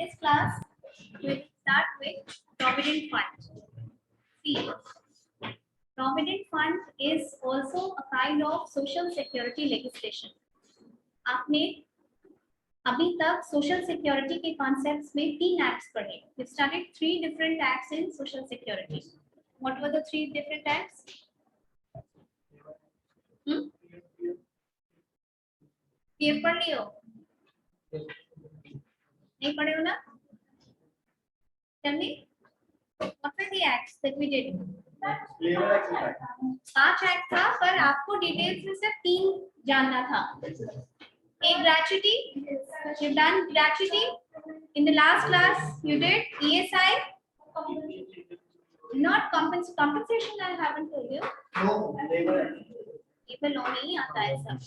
This class will start with provident fund. See, provident fund is also a kind of social security legislation. आपने अभी तक social security के concepts में 3 acts पढ़े. We started 3 different acts in social security. What were the 3 different acts? PF पढ़ लियो? नहीं पढ़े हो ना? Tell me. What were the acts that we did? 5 act था, पर आपको डिटेल्स में सिर्फ 3 जानना था. एक gratuity, you've done gratuity. In the last class, you did ESI. Not compensation. I haven't told you. Labor law नहीं आता है सब.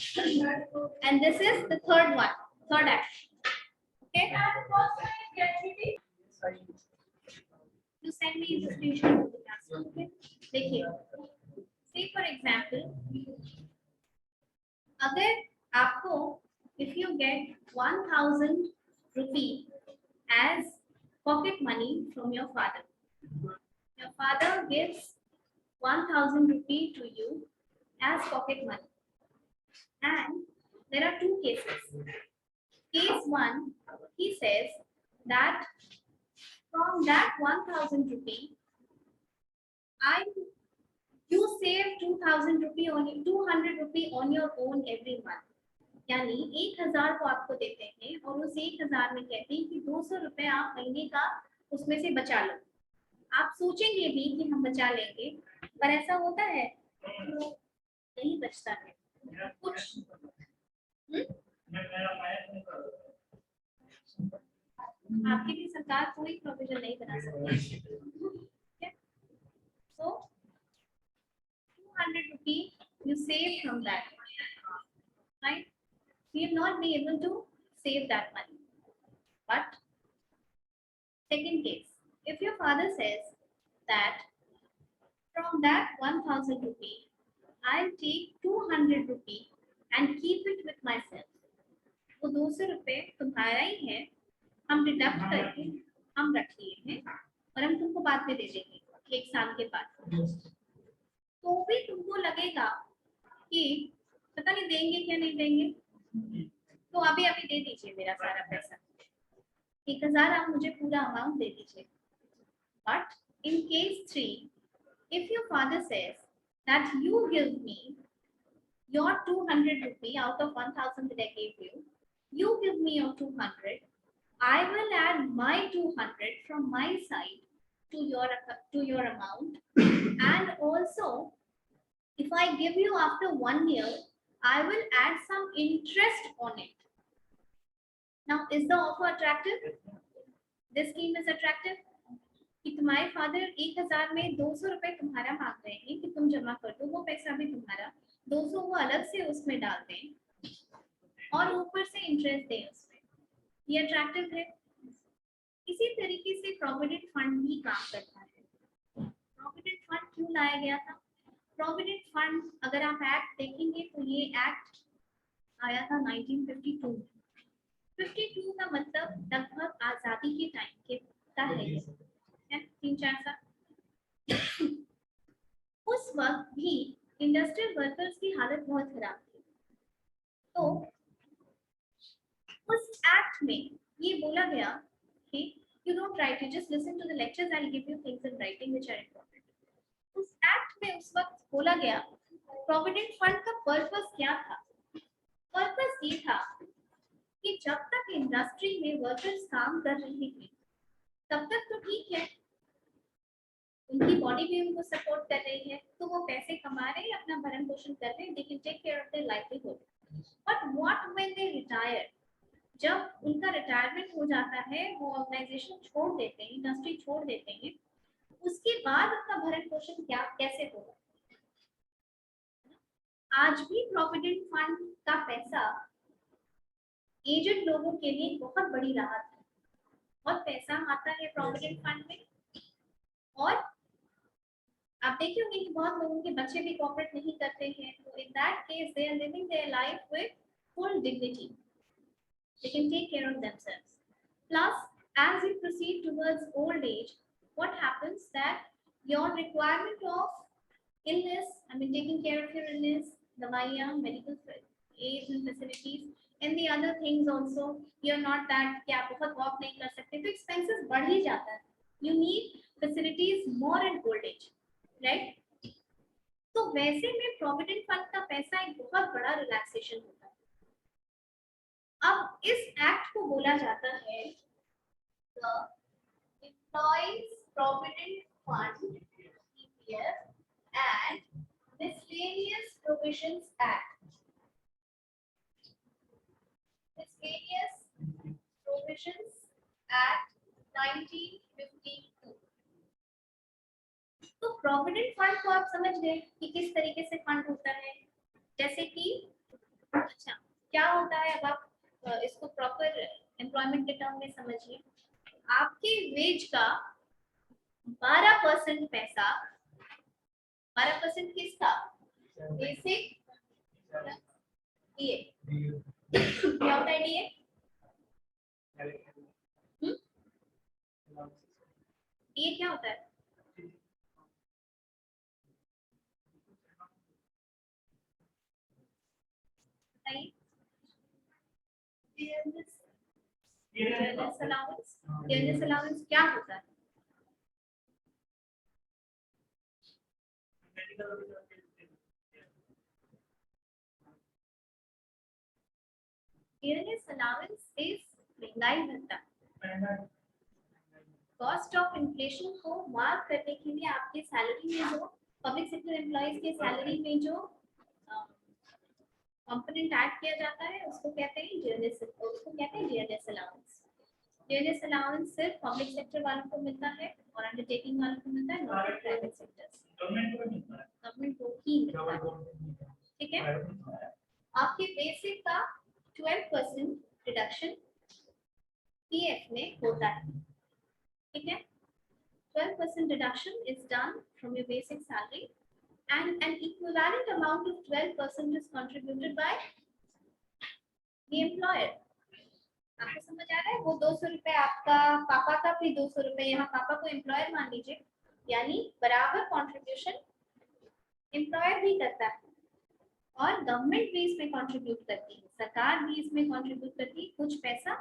And this is the third one, third act. Okay. You send me the screenshot of the class. Okay. देखिए. Say for example, अगर आपको if you get 1,000 rupee as pocket money from your father, your father gives 1,000 rupee to you as pocket money, and there are 2 cases. Case 1, he says that from that 1,000 rupee, you save 2,000 rupee on 200 rupee on your own every month. यानी 1,000 को आपको देते हैं और उस 1,000 में कहते हैं कि 200 रुपए आप महीने का उसमें से बचा लो. आप सोचेंगे भी कि हम बचा लेंगे, पर ऐसा होता है नहीं बचता है कुछ. आपकी भी सरकार कोई प्रोविजन नहीं बना सकती. So 200 rupee you save from that, right? You will not be able to save that money. But second case, if your father says that from that 1,000 rupee, I'll take 200 rupee and keep it with myself. वो 200 रुपए तुम्हारा ही है, हम deduct करके हम रख लिए हैं और हम तुमको बाद में दे देंगे 1 साल के बाद. तो भी तुमको लगेगा कि पता नहीं देंगे क्या नहीं देंगे, तो अभी अभी दे दीजिए मेरा सारा पैसा. 1,000 आप मुझे पूरा अमाउंट दे दीजिए. But in case 3, if your father says that you give me your 200 rupee out of 1,000 that I gave you, you give me your 200, I will add my 200 from my side to your amount, and also if I give you after 1 year, I will add some interest on it. Now, is the offer attractive? This scheme is attractive. कि तुम्हारे father 1,000 में 200 रुपए तुम्हारा मांग रहे हैं कि तुम जमा कर दो, वो पैसा भी तुम्हारा, 200 वो अलग से उसमें डाल दें और ऊपर से इंटरेस्ट दें उसमें. ये अट्रैक्टिव है. इसी तरीके से प्रोविडेंट फंड भी काम करता है. प्रोविडेंट फंड क्यों लाया गया था? प्रोविडेंट फंड अगर आप एक्ट देखेंगे तो ये एक्ट आया था 1952. 52 का मतलब लगभग आजादी के टाइम के का है 3-4 साल. उस वक्त भी इंडस्ट्रियल वर्कर्स की हालत बहुत खराब थी. तो उस एक्ट में ये बोला गया कि you don't write, you just listen to the lectures, I'll give you things in writing which are important. उस एक्ट में उस वक्त बोला गया प्रोविडेंट फंड का पर्पस क्या था? पर्पस ये था कि जब तक इंडस्ट्री में वर्कर्स काम कर रहे थे तब तक तो ठीक है, उनकी बॉडी भी उनको सपोर्ट कर रही है, तो वो पैसे कमा रहे हैं, अपना भरण पोषण कर रहे हैं, they can take care of their livelihood. But what when they retire, जब उनका रिटायरमेंट हो जाता है, वो ऑर्गेनाइजेशन छोड़ देते हैं, इंडस्ट्री छोड़ देते हैं, उसके बाद उनका भरण पोषण क्या कैसे होगा? आज भी प्रोविडेंट फंड का पैसा एजेड लोगों के लिए बहुत बड़ी राहत है. बहुत पैसा आता है प्रोविडेंट फंड में. और आप देखे होंगे कि बहुत लोगों के बच्चे भी कोऑपरेट नहीं करते हैं, तो in that case they are living their life with full dignity. They can take care of themselves. Plus, towards old age, what happens that your requirement of illness, I mean taking care of your illness, dawaiyan, medical aids and facilities, and the other things also, you're not that कि आप बहुत walk नहीं कर सकते, तो expenses बढ़ ही जाता है. You need facilities more in old age, right? तो वैसे में प्रोविडेंट फंड का पैसा एक बहुत बड़ा रिलैक्सेशन होता है. अब इस एक्ट को बोला जाता है the employees provident fund EPF and miscellaneous provisions act. Miscellaneous provisions act 1952. तो प्रोविडेंट फंड को आप समझ गए कि किस तरीके से फंड होता है. जैसे कि अच्छा क्या होता है, अब आप इसको प्रॉपर एम्प्लॉयमेंट के टर्म में समझिए. आपके वेज का 12% पैसा, 12% किसका? Basic DA. क्या होता है डीए? डीए क्या होता है? बताइए. Dearness allowance. डियरनेस अलाउंस क्या होता है? डियरनेस अलाउंस इज महंगाई भत्ता. कॉस्ट ऑफ इन्फ्लेशन को मार्क करने के लिए आपके सैलरी में जो पब्लिक सेक्टर एम्प्लॉइज के सैलरी में जो कंपोनेंट ऐड किया जाता है उसको कहते हैं डियरनेस. उसको कहते हैं डियरनेस अलाउंस. डियरनेस अलाउंस सिर्फ पब्लिक सेक्टर वालों को मिलता है और अंडरटेकिंग वालों को मिलता है, नॉट प्राइवेट सेक्टर्स. गवर्नमेंट को ही मिलता है. ठीक है. आपके बेसिक का 12% रिडक्शन पीएफ में होता है. ठीक है. 12% reduction is done from your basic salary and an equivalent amount of 12% is contributed by the employer. आपको समझ आ रहा है? वो 200 रुपए आपका, पापा का भी 200 रुपए, यहाँ पापा को एम्प्लॉयर मान लीजिए, यानी बराबर कंट्रीब्यूशन एम्प्लॉयर भी करता है और गवर्नमेंट भी इसमें कंट्रीब्यूट करती है, सरकार भी इसमें कंट्रीब्यूट करती है कुछ पैसा,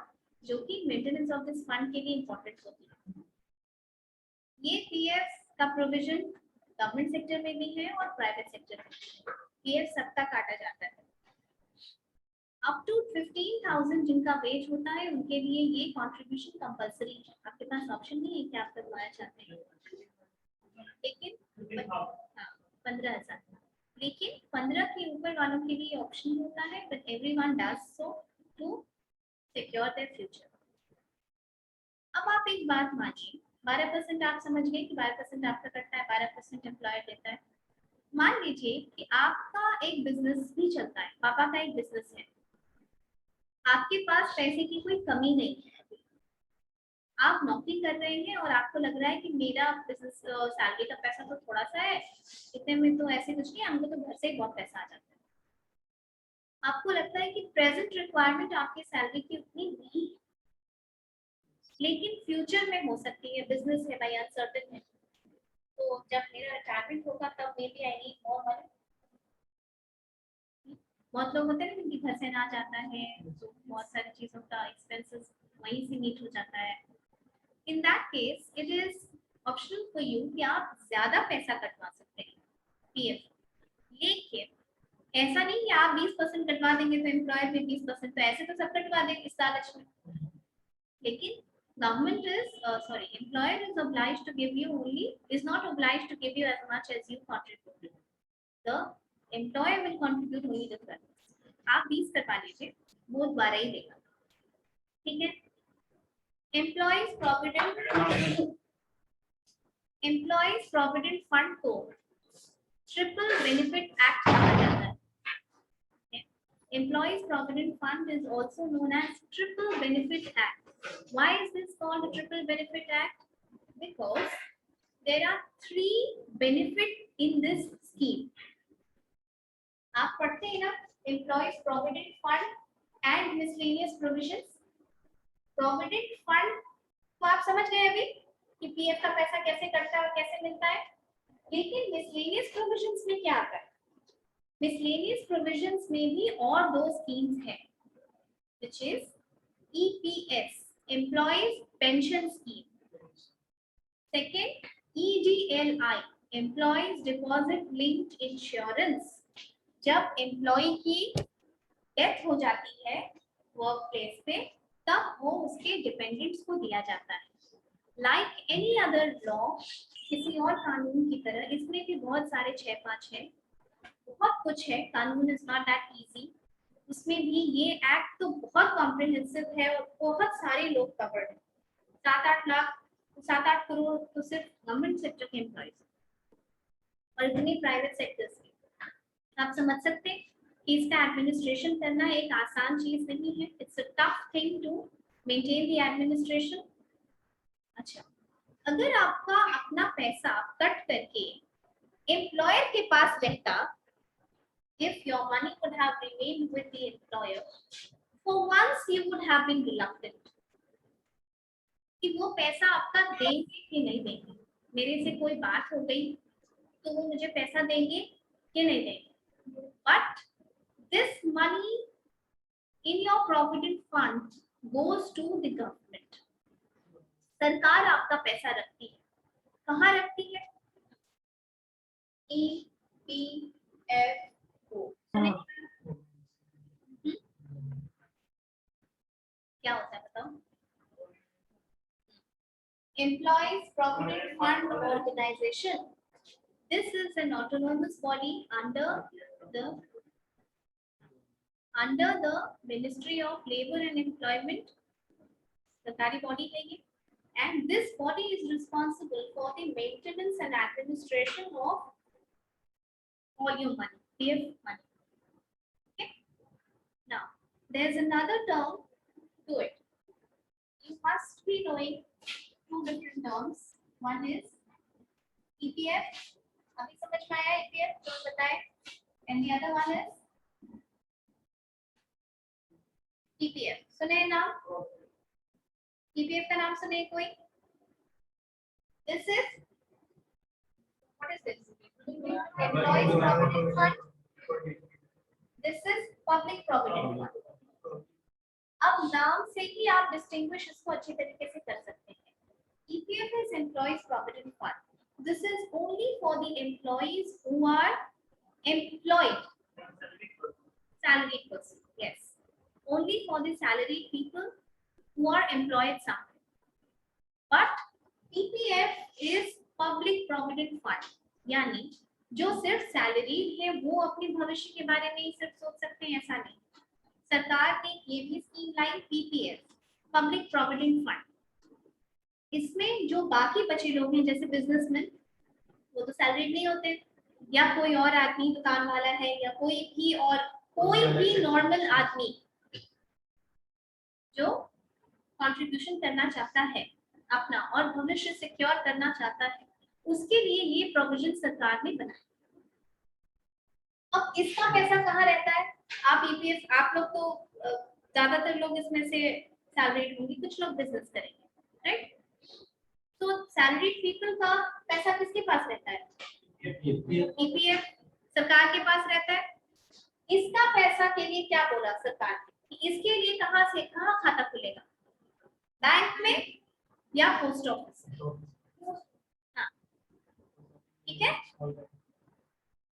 जो कि मेंटेनेंस ऑफ दिस फंड के लिए इंपॉर्टेंट होती है. ये पीएफ का प्रोविजन गवर्नमेंट सेक्टर में भी है और प्राइवेट सेक्टर में भी. पीएफ सबका काटा जाता है. अप टू 15,000 जिनका वेज होता है उनके लिए ये कंट्रीब्यूशन कंपलसरी है. आपके पास ऑप्शन नहीं है कि आप करवाना चाहते हैं. लेकिन हाँ 15,000, लेकिन 15 के ऊपर वालों के लिए ऑप्शन होता है, but everyone does so to secure their future. अब आप एक बात मानिए, 12% आप समझ गए कि 12% आपका कटता है, 12% एम्प्लॉयर देता है. मान लीजिए कि आपका एक बिजनेस भी चलता है, पापा का एक बिजनेस है, आपके पास पैसे की कोई कमी नहीं है, आप नौकरी कर रहे हैं और आपको लग रहा है कि मेरा बिजनेस सैलरी का पैसा तो थोड़ा सा है, इतने में तो ऐसे कुछ नहीं, हमको तो घर से ही बहुत पैसा आ जाता है. आपको लगता है कि प्रेजेंट रिक्वायरमेंट आपकी सैलरी की उतनी नहीं है, लेकिन फ्यूचर में हो सकती है, बिजनेस है भाई, अनसर्टेन है, तो जब मेरा रिटायरमेंट होगा तब may be I need more money. बहुत लोग होते हैं ना जिनकी घर से ना जाता है, तो बहुत सारी चीजों का एक्सपेंसेस वहीं से मीट हो जाता है. इन that case it is optional for you कि आप ज्यादा पैसा कटवा सकते हैं पीएफ. लेकिन ऐसा नहीं कि आप 20% कटवा देंगे तो एम्प्लॉयर भी 20%, तो ऐसे तो सब कटवा देंगे इस लालच में. लेकिन government is employer is obliged to give you only, is not obliged to give you as much as you contribute. The employer will contribute only the 12. आप 20 करवा लीजिए, वो 12 ही देगा. ठीक है. एम्प्लॉइज प्रोविडेंट फंड को ट्रिपल बेनिफिट एक्ट कहा जाता है. Employees Provident Fund is also known as Triple Benefit Act. Why is this called a Triple Benefit Act? Because there are 3 benefits in this scheme. आप पढ़ते हैं ना, Employees Provident Fund and Miscellaneous Provisions. Provident Fund तो आप समझ गए अभी कि पीएफ का पैसा कैसे कटता है और कैसे मिलता है। लेकिन मिसलेनियस प्रोविजंस में क्या आता है? मिसलेनियस प्रोविजंस में भी और दो स्कीम्स हैं, which is EPS, Employees Pension Scheme. Second, EDLI, Employees Deposit Linked Insurance. जब एम्प्लॉय की डेथ हो जाती है वर्क प्लेस पे, तब वो उसके डिपेंडेंट्स को दिया जाता है। लाइक एनी अदर लॉ, किसी और कानून की तरह इसमें भी बहुत सारे 6-5 है, बहुत कुछ है। कानून इज नॉट दैट इजी। उसमें भी ये एक्ट तो बहुत कॉम्प्रिहेंसिव है और बहुत सारे लोग कवर्ड है। 7-8 करोड़ तो सिर्फ गवर्नमेंट सेक्टर के एम्प्लॉयज और इतनी प्राइवेट सेक्टर्स के। आप समझ सकते हैं कि इसका एडमिनिस्ट्रेशन करना एक आसान चीज नहीं है। It's a tough thing to maintain the administration. अच्छा, अगर आपका अपना पैसा कट करके एम्प्लॉयर के पास रहता, if your money would have remained with the employer, for once you would have been reluctant कि वो पैसा आपका देंगे कि नहीं देंगे। मेरे से कोई बात हो गई तो वो मुझे पैसा देंगे कि नहीं देंगे। But this money in your provident fund goes to the government. सरकार आपका पैसा रखती है, कहाँ रखती है? EPFO। क्या होता है बताओ? Employees Provident Fund Organization. This is an autonomous body under the Ministry of Labor and Employment. सरकारी body है ये, and this body is responsible for the maintenance and administration of all your money, PF money. Okay. Now, there's another term to it. You must be knowing two different terms. One is EPF. अभी समझ में आया EPF? तो बताएं. And the other one is EPF. सुने नाम? EPF का नाम सुने कोई? This is what is this? Employees Provident Fund. This is Public Provident Fund. अब नाम से ही आप डिस्टिंग्विश इसको अच्छी तरीके से कर सकते हैं। EPF is Employees Provident Fund. This is only for the employees who are employed, salaried person. Yes, only for the salaried people who are employed somewhere. But EPF is Public Provident Fund, यानी जो सिर्फ salaried है वो अपने भविष्य के बारे में ही सिर्फ सोच सकते हैं, ऐसा नहीं। सरकार ने ये भी स्कीम लाई, PPF, पब्लिक प्रोविडेंट फंड। इसमें जो बाकी बचे लोग हैं जैसे बिजनेसमैन, वो तो सैलरीड नहीं होते, या कोई और आदमी दुकान वाला है, या कोई भी नॉर्मल आदमी जो कंट्रीब्यूशन करना चाहता है अपना और भविष्य सिक्योर करना चाहता है, उसके लिए ये प्रोविजन सरकार ने बनाया। अब इसका पैसा कहाँ रहता है? आप EPF, आप लोग तो ज्यादातर लोग इसमें से सैलरीड होंगे, कुछ लोग बिजनेस करेंगे, राइट? तो सैलरीड पीपल का पैसा किसके पास रहता है? EPF सरकार के पास रहता है। इसका पैसा के लिए क्या बोला सरकार ने कि इसके लिए कहाँ खाता खुलेगा? बैंक में या पोस्ट ऑफिस? हाँ, ठीक है,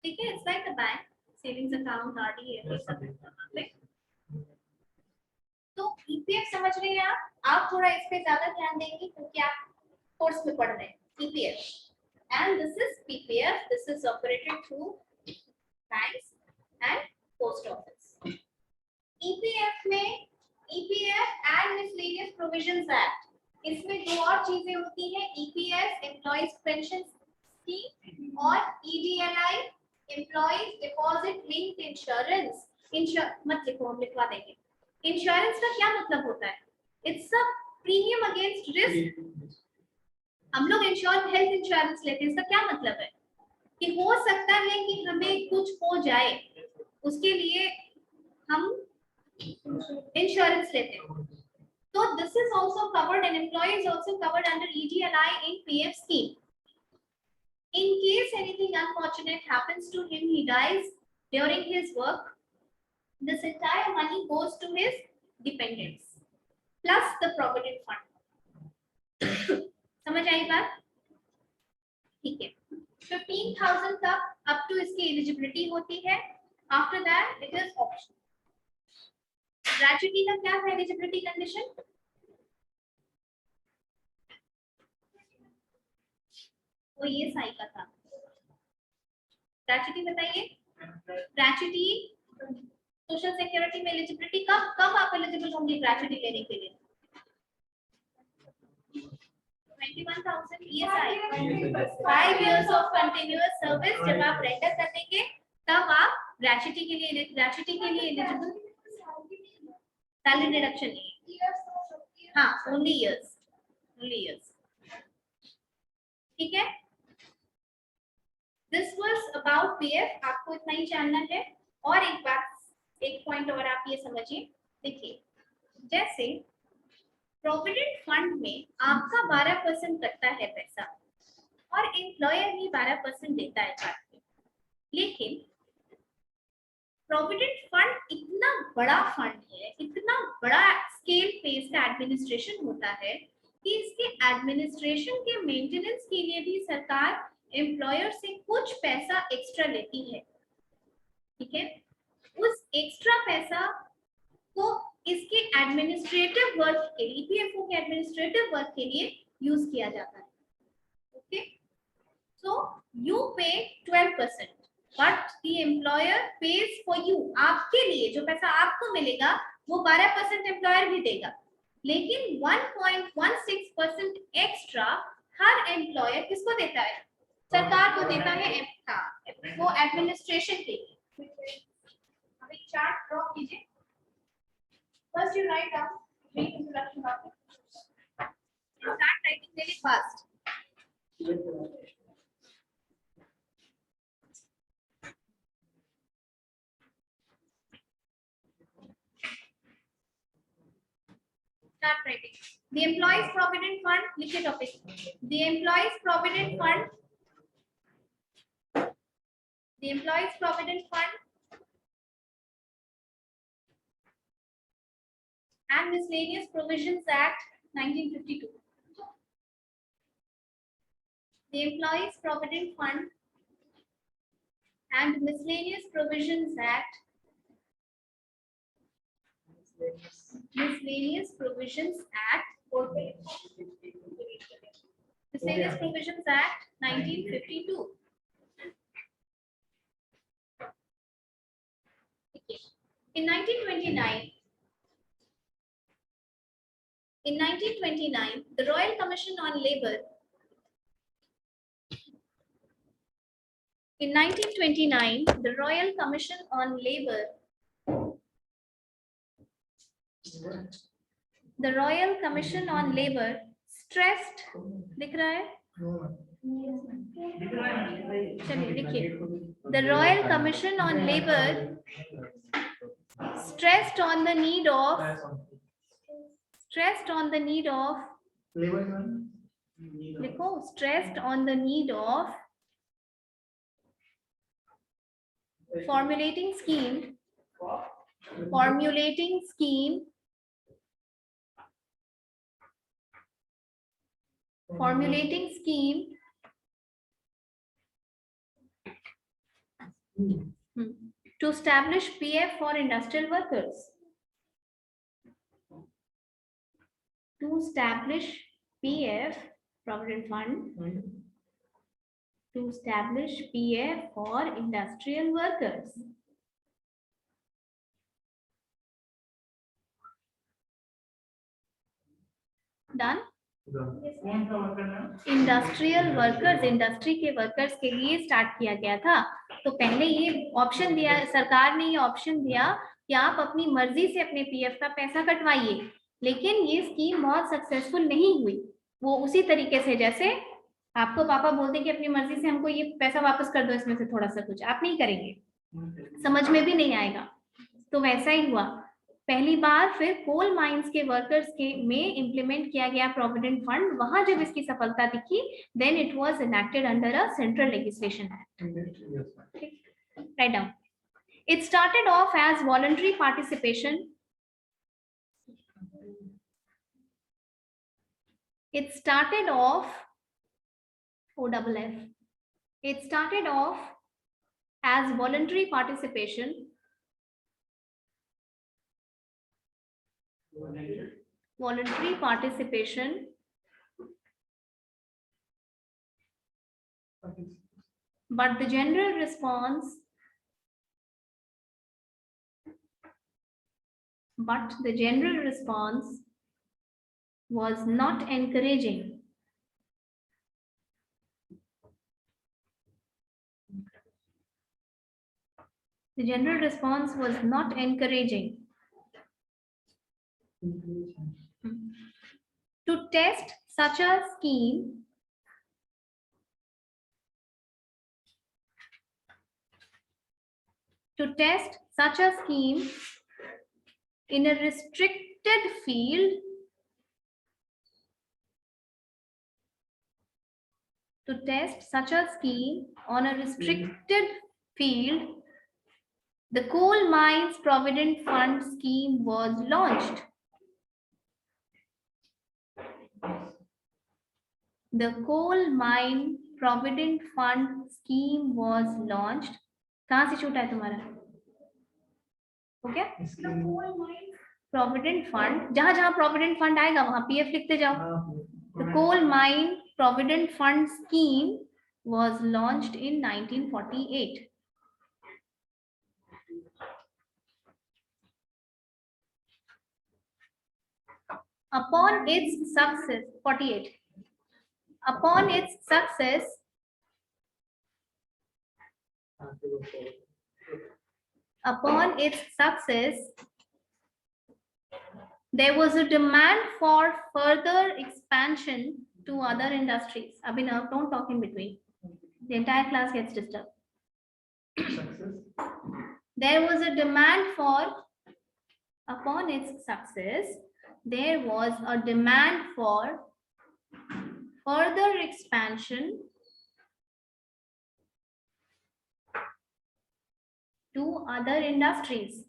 ठीक है। It's like a bank, savings account, RD है, सब। तो EPF समझ रहे हैं आप थोड़ा इस पे ज्यादा ध्यान देंगे क्योंकि आप कोर्स में पढ़ रहे हैं EPF। And this is PPF. This is operated through banks and post office. EPF में EPF and Miscellaneous Provisions Act, इसमें दो और चीजें होती हैं, EPS Employees Pension Scheme और EDLI Employees Deposit Linked Insurance। मत लिखो, हम लिखवा देंगे। इंश्योरेंस का क्या मतलब होता है? It's a premium against risk. हम लोग हेल्थ इंश्योरेंस लेते हैं, इसका क्या मतलब है कि हो सकता है कि हमें कुछ हो जाए, उसके लिए हम इंश्योरेंस लेते हैं। So this is also covered, and employee is also covered under EGLI in PF scheme. In case anything unfortunate happens to him, he dies during his work, this entire money goes to his dependents plus the provident fund. समझ आई बात? ठीक है, 15,000 तक up to इसकी eligibility होती है. After that it is option. Gratuity का क्या है एलिजिबिलिटी कंडीशन? वो ये साई का था. ग्रेचुइटी बताइए. ग्रेचुइटी सोशल सिक्योरिटी में एलिजिबिलिटी कब कब आप एलिजिबल होंगे ग्रेचुइटी लेने के लिए? 21,000 ESI, 5 years of continuous service जब आप रेंडर कर देंगे तब आप ग्रेचुइटी के लिए एलिजिबल. सैलरी डिडक्शन नहीं, हाँ ओनली इयर्स. ठीक है, दिस वाज अबाउट पीएफ. आपको इतना ही जानना है. और एक बात, एक पॉइंट और आप ये समझिए. देखिए, जैसे प्रोविडेंट फंड में आपका 12% कटता है पैसा और एम्प्लॉयर भी 12% देता है काट के. लेकिन प्रोविडेंट फंड इतना बड़ा फंड है, इतना बड़ा स्केल पे इसका एडमिनिस्ट्रेशन होता है कि इसके एडमिनिस्ट्रेशन के मेंटेनेंस के लिए भी सरकार एम्प्लॉयर से कुछ पैसा एक्स्ट्रा लेती है. ठीक है, उस एक्स्ट्रा पैसा को इसके एडमिनिस्ट्रेटिव वर्क के लिए, ईपीएफओ के एडमिनिस्ट्रेटिव वर्क के लिए यूज किया जाता है. ओके, सो यू पे 12%, but the employer page for you. आपके लिए जो पैसा आपको मिलेगा वो 12% एम्प्लॉयर भी देगा. लेकिन 1.16% एक्स्ट्रा हर एम्प्लॉयर किसको देता है? सरकार को देता है. वो एडमिनिस्ट्रेशन के लिए. अभी चार्ट ड्रॉ कीजिए. First you write down brief introduction of it. Start writing really fast. Start writing. The Employees Provident Fund. लिखिए topic. The Employees Provident Fund. The Employees Provident Fund and Miscellaneous Provisions Act 1952. The Employees Provident Fund and Miscellaneous Provisions Act. Miscellaneous Provisions Act. Miscellaneous Provisions Act 1952. In 1929, the Royal Commission on Labour. In 1929, the Royal Commission on Labour. The Royal Commission on Labour stressed. दिख रहा है? चलिए लिखिए. The Royal Commission on Labour stressed on the need of लिखो, stressed on the need of formulating scheme to establish PF for industrial workers. To establish PF, Provident Fund, to establish PF for industrial workers. Done? Industrial workers, industry के workers के लिए start किया गया था. तो पहले ये ऑप्शन दिया, सरकार ने ये ऑप्शन दिया कि आप अपनी मर्जी से अपने पीएफ का पैसा कटवाइए. लेकिन ये स्कीम बहुत सक्सेसफुल नहीं हुई. वो उसी तरीके से जैसे आपको पापा बोलते कि अपनी मर्जी से हमको ये पैसा वापस कर दो, इसमें से थोड़ा सा कुछ, आप नहीं करेंगे, समझ में भी नहीं आएगा. तो वैसा ही हुआ. पहली बार फिर कोल माइंस के वर्कर्स के में इंप्लीमेंट किया गया प्रोविडेंट फंड, वहां जब इसकी सफलता दिखी, then it was enacted under a central legislation act. Right down. It started off as voluntary participation. It started off OFF. It started off as voluntary participation. Voluntary participation. But the general response. But the general response was not encouraging. The general response was not encouraging. To test such a scheme, in a restricted field, to test such a scheme on a restricted field, the Coal Mines Provident Fund scheme was launched. The Coal Mine Provident Fund scheme was launched. कहाँ से छूटा है तुम्हारा? हो गया? Provident Fund, जहां जहां Provident Fund आएगा वहां PF लिखते जाओ. The Coal Mine Provident Fund scheme was launched in 1948. Upon its success, 48. Upon its success, there was a demand for further expansion to other industries. Abhinav, don't talk in between. The entire class gets disturbed. There was a demand for, upon its success, there was a demand for further expansion to other industries.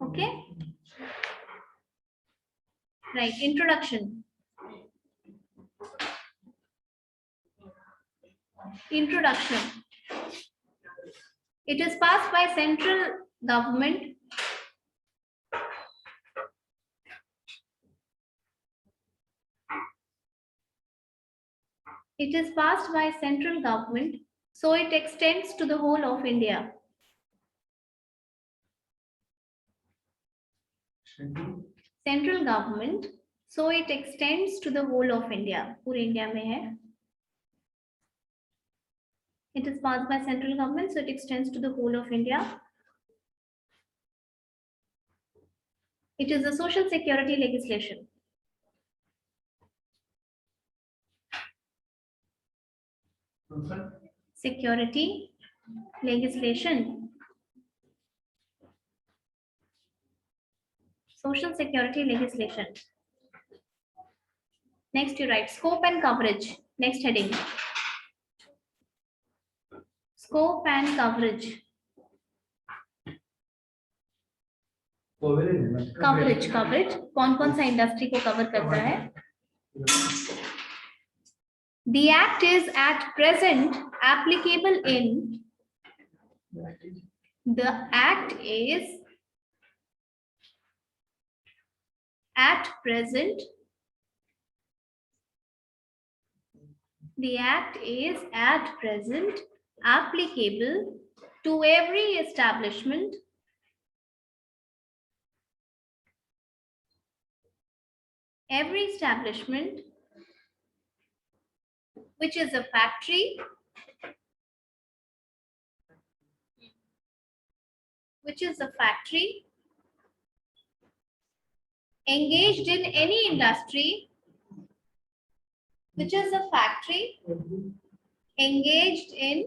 Okay? Right, introduction. It is passed by central government. It is passed by central government, so it extends to the whole of India. Central government, so it extends to the whole of India. पूरे India में है. It is passed by central government, so it extends to the whole of India. It is a social security legislation. Security legislation. Social security legislation. Next, you write scope and coverage. Next heading. Scope and coverage. Coverage. कौन-कौन सा industry को cover करता है? The act is at present applicable in. The act is at present. The act is at present applicable to every establishment which is a factory, engaged in any industry, engaged in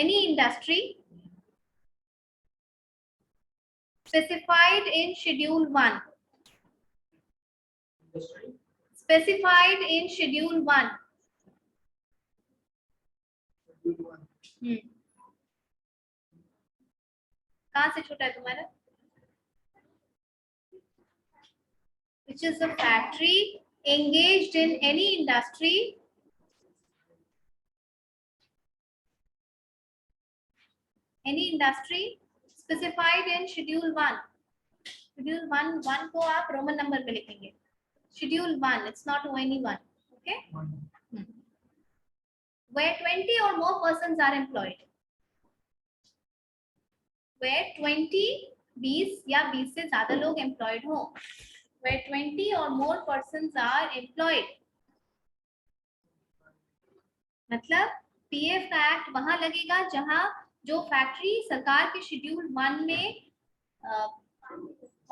any industry specified in Schedule 1. Specified in Schedule 1. कहाँ से छोटा है तुम्हारा? Which is a factory engaged in any industry specified in Schedule 1. Schedule 1 को आप Roman number पे लिखेंगे. Schedule 1, it's not only 1. Okay? Where 20 or more persons are employed. Where 20, 20 या 20 से ज्यादा लोग employed हो. Where 20 or more persons are employed. मतलब पीएफ का एक्ट वहां लगेगा जहां जो फैक्ट्री सरकार के शेड्यूल 1 में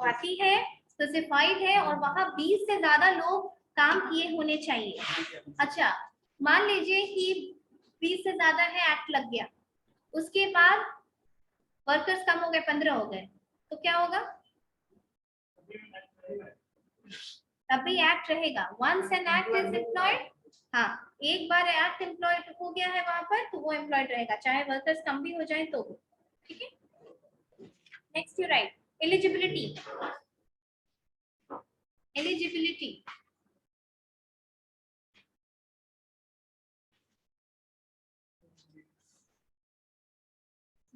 आती है, स्पेसिफाइड है और वहां 20 से ज्यादा लोग काम किए होने चाहिए. अच्छा, मान लीजिए कि 20 से ज्यादा है, एक्ट लग गया, उसके बाद वर्कर्स कम हो गए, 15 हो गए, तो क्या होगा? तब भी एक्ट रहेगा. Once an act is employed, हाँ, एक बार एक्ट एम्प्लॉयड हो गया है वहां पर तो वो एम्प्लॉयड रहेगा, चाहे वर्कर्स कम भी हो जाए तो. ठीक है. Next you right eligibility. Eligibility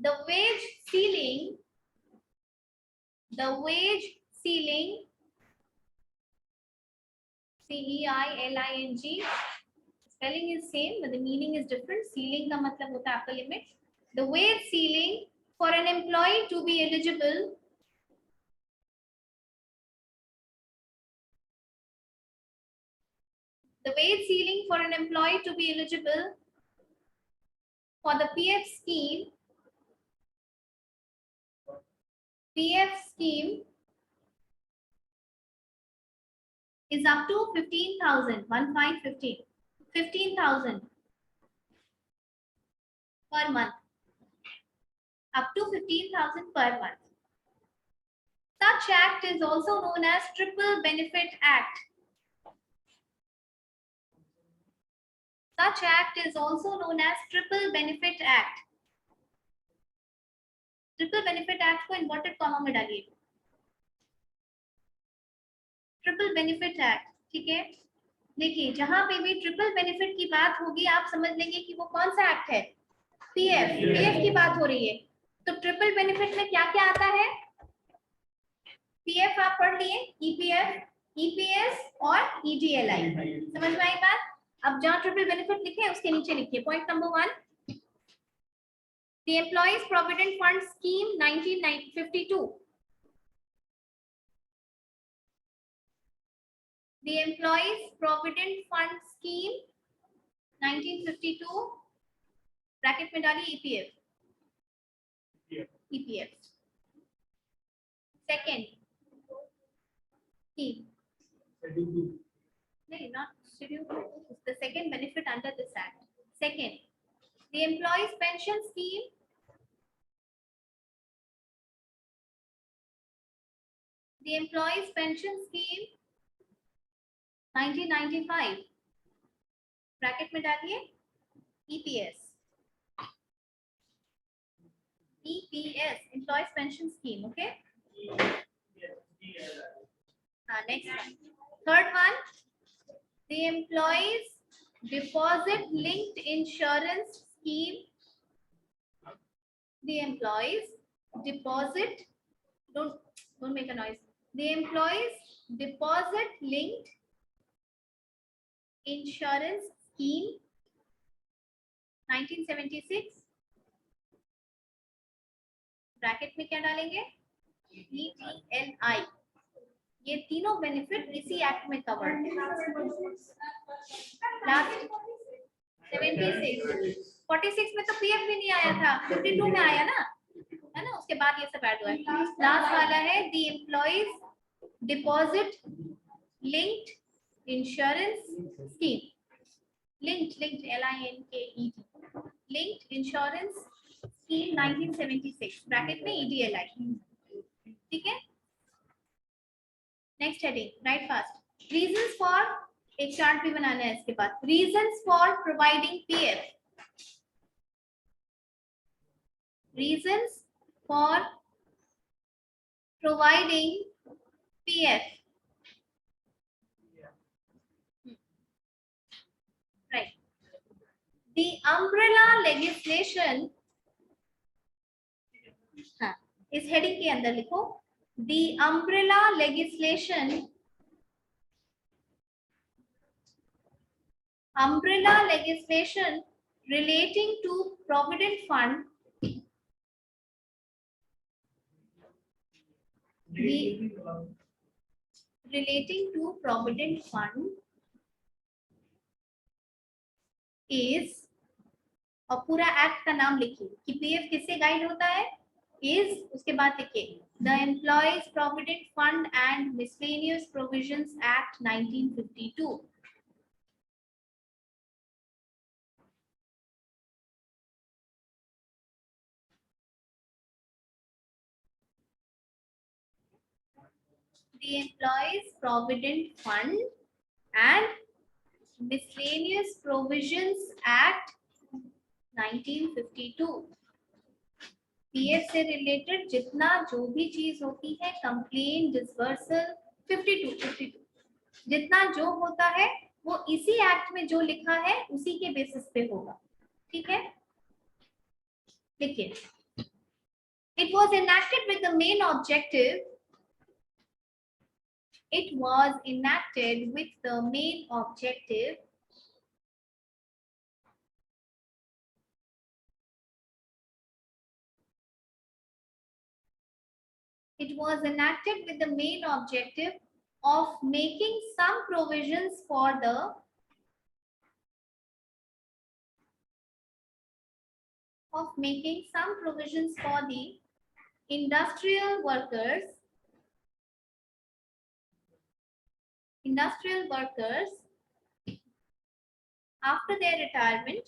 the wage ceiling CEILING, spelling is same but the meaning is different. Ceiling का मतलब होता है आपका limit. The wage ceiling for an employee to be eligible for the PF scheme is up to 15,000, 15,000 per month, up to 15,000 per month. Such act is also known as Triple Benefit Act. Such act is also known as Triple Benefit Act. Triple Benefit Act को inverted comma में डालिए. Triple benefit act. ठीक है, देखिए जहां पे भी triple benefit की बात होगी आप समझ लेंगे कि वो कौन सा एक्ट है. पीएफ की बात हो रही है. तो ट्रिपल बेनिफिट में क्या क्या आता है? पीएफ आप पढ़ लिए, ईपीएफ, ईपीएस और ईडीएलआई. समझ में आई बात? अब जहां ट्रिपल बेनिफिट लिखे हैं उसके नीचे लिखिए point number 1, The Employees Provident Fund Scheme 1952. The Employees Provident Fund Scheme 1952 bracket में डालिए EPF. EPF second scheme. No, not schedule. It's the second benefit under this act. Second, the Employees Pension Scheme. The Employees Pension Scheme 1995 bracket में डालिए EPS. EPS, Employees Pension Scheme. Okay. Next one. Third one, the Employees Deposit Linked Insurance Scheme. The Employees Deposit, don't make a noise. The Employees Deposit Linked Insurance Scheme 1976 bracket में क्या डालेंगे? ETLI. ये तीनों benefit इसी act में covered है. Last 76, 46 में तो पीएफ भी नहीं आया था, 52 में आया ना, है ना, उसके बाद ये सब ऐड हुआ है. लास्ट वाला है the employees deposit linked insurance scheme. Linked LINKED linked insurance scheme 1976 bracket में EDLI, ठीक है। Next heading, right fast. Reasons for, एक चार्ट भी बनाना है इसके बाद। Reasons for providing PF, reasons for providing PF, right? The umbrella legislation, हाँ, इस हेडिंग के अंदर लिखो the umbrella legislation, umbrella legislation relating to provident fund, the relating to provident fund is, और पूरा एक्ट का नाम लिखिए कि पीएफ किससे गाइड होता है, इज, उसके बाद लिखिए the employees provident fund and miscellaneous provisions act 1952। The Employees Provident Fund and Miscellaneous Provisions Act 1952। PF से रिलेटेड जितना जो भी चीज होती है, कंप्लेन, डिसबर्सल, 52 जितना जो होता है वो इसी एक्ट में जो लिखा है उसी के बेसिस पे होगा, ठीक है। देखिए, it was enacted with the main objective, it was enacted with the main objective it was enacted with the main objective of making some provisions for the industrial workers after their retirement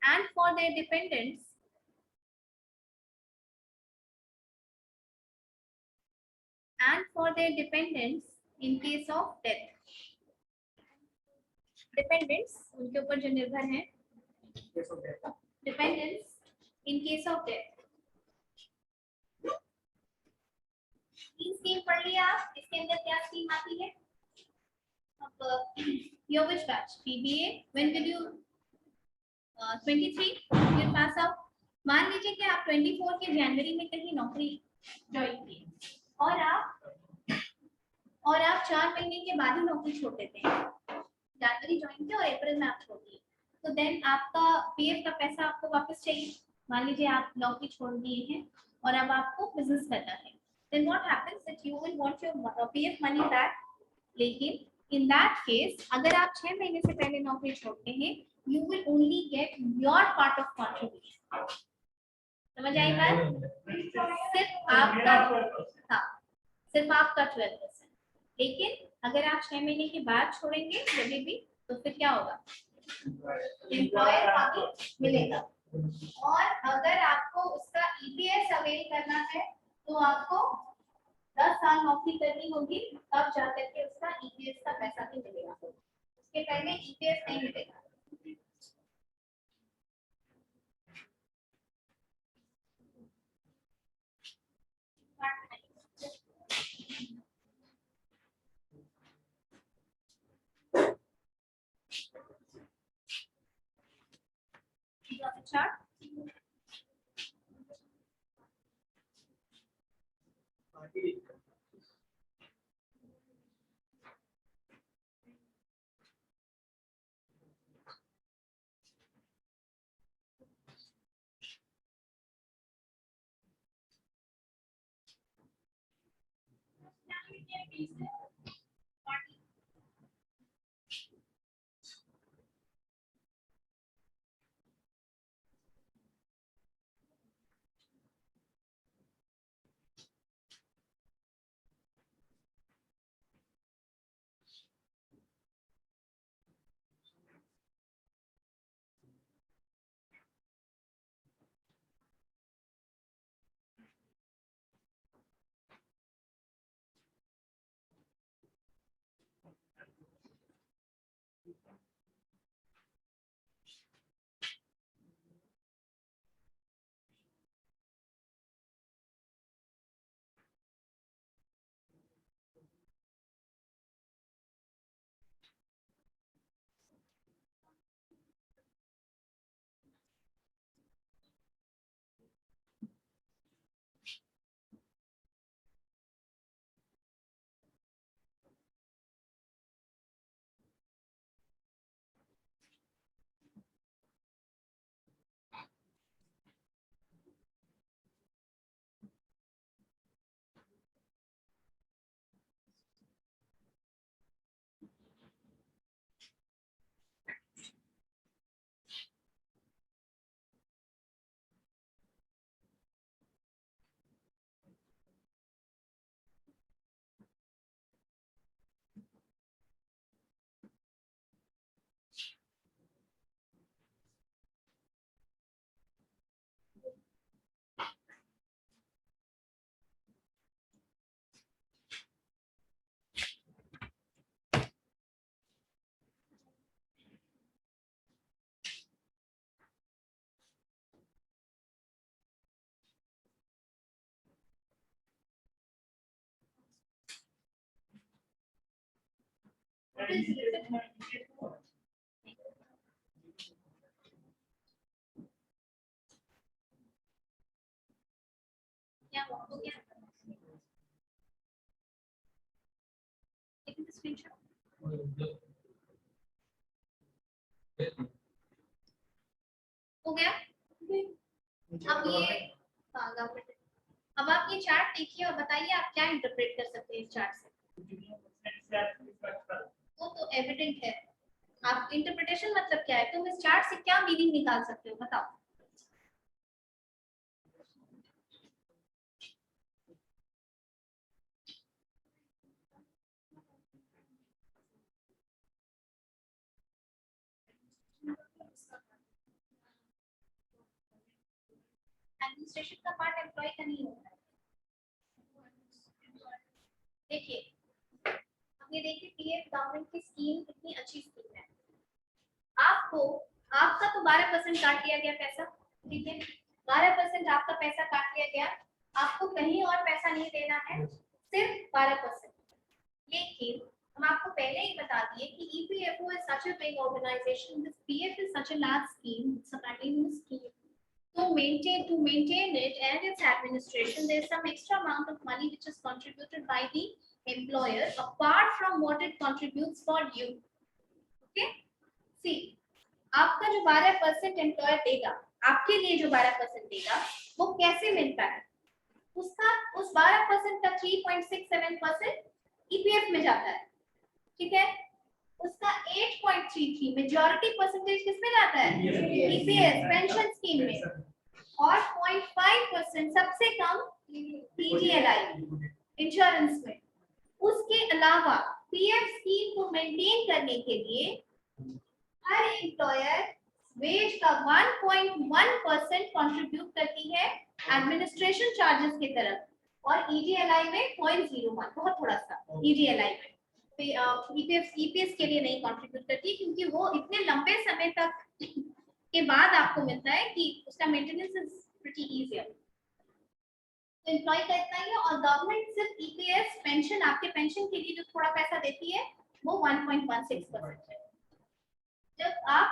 and for their dependents in case of death। Dependents उनके ऊपर जो निर्भर हैं, dependents in case of death. Scheme पढ़ लिया आप, इसके अंदर क्या स्कीम आती है। अब your which batch, PBA, when did you 23 you pass out. मान लीजिए कि आप 24 के जनवरी में कहीं नौकरी ज्वाइन की और आप 4 महीने के बाद ही नौकरी छोड़ देते हैं। जनवरी ज्वाइन किया और अप्रैल में आप छोड़ दिए, तो देन आपका पीएफ का पैसा आपको वापस चाहिए। मान लीजिए आप नौकरी छोड़ दिए हैं और अब आपको बिजनेस करना है, then what happens that you will want your PF money back. लेकिन इन दैट केस अगर आप 6 महीने से पहले नौकरी छोड़ते हैं, you will only get your part of contribution. समझ आई बात? सिर्फ आपका 12%। लेकिन अगर आप 6 महीने के बाद छोड़ेंगे जब भी, तो फिर क्या होगा, एम्प्लॉयर का भी मिलेगा। और अगर आपको उसका ईपीएस अवेल करना है तो आपको 10 साल नौकरी करनी होगी, तब जाकर के उसका ईपीएस का पैसा भी मिलेगा, उसके पहले ईपीएस नहीं मिलेगा। chart is written. क्या हो गया? Taking the screenshot. हो गया? अब ये अब आप ये चार्ट देखिए और बताइए आप क्या इंटरप्रेट कर सकते हैं इस चार्ट से। वो तो एविडेंट है, आप इंटरप्रिटेशन मतलब क्या है, तुम इस चार्ट से क्या मीनिंग निकाल सकते हो बताओ। एडमिनिस्ट्रेशन का पार्ट एम्प्लॉय का नहीं होता है। देखिए अब ये देखिए पीएफ गवर्नमेंट की स्कीम कितनी अच्छी स्कीम है। आपको आपका तो 12% काट लिया गया पैसा, ठीक है, 12% आपका पैसा काट लिया गया, आपको कहीं और पैसा नहीं देना है, सिर्फ 12%। लेकिन हम आपको पहले ही बता दिए कि EPFO is such a big organization, this PF is such a large scheme, it's a continuous scheme. To maintain it and its administration, there is some extra amount of money which is contributed by the employer apart from what it contributes for you. Okay? See, आपका जो 12% employer देगा, आपके लिए जो 12% देगा, वो कैसे मिलता है? उसका उस 12% का 3.67% ईपीएफ में जाता है, ठीक है, उसका 8.33 मेजॉरिटी परसेंटेज किसमें जाता है? ईपीएस पेंशन स्कीम में, और 0.5% सबसे कम पीजीएलआई इंश्योरेंस में। उसके अलावा पीएफ स्कीम को मेंटेन करने के लिए हर एम्प्लॉयर वेज का 1.1% कंट्रीब्यूट करती है एडमिनिस्ट्रेशन चार्जेस की तरफ, और ईजीएलआई में 0.01, बहुत थोड़ा सा ईजीएलआई में, ईपीएफ के लिए नहीं कंट्रीब्यूट करती, क्योंकि वो इतने लंबे समय तक के बाद आपको मिलता है कि उसका मेंटेनेंस इज प्रीटी इजी। तो एम्प्लॉय का इतना ही है, और गवर्नमेंट सिर्फ ईपीएफ पेंशन, आपके पेंशन के लिए जो थोड़ा पैसा देती है वो 1.16% है। जब आप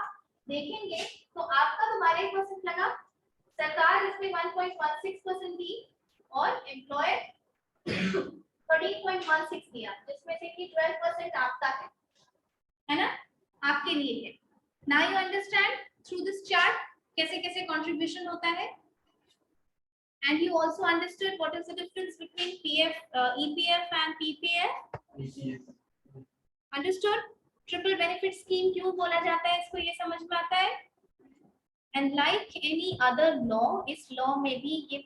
देखेंगे तो आपका तो 12% लगा, सरकार इसमें 1.16% दी, और एम्प्लॉयर 13.16 दिया, जिसमें से कि 12% आपका है ना, आपके लिए है। Now you understand through this chart कैसे कैसे कंट्रीब्यूशन होता है, and you also understood what is the difference between EPF and PPF. Understood? Triple benefit scheme क्यों बोला जाता है, इसको ये समझ में आता है। And like any other law, इस लॉ में भी ये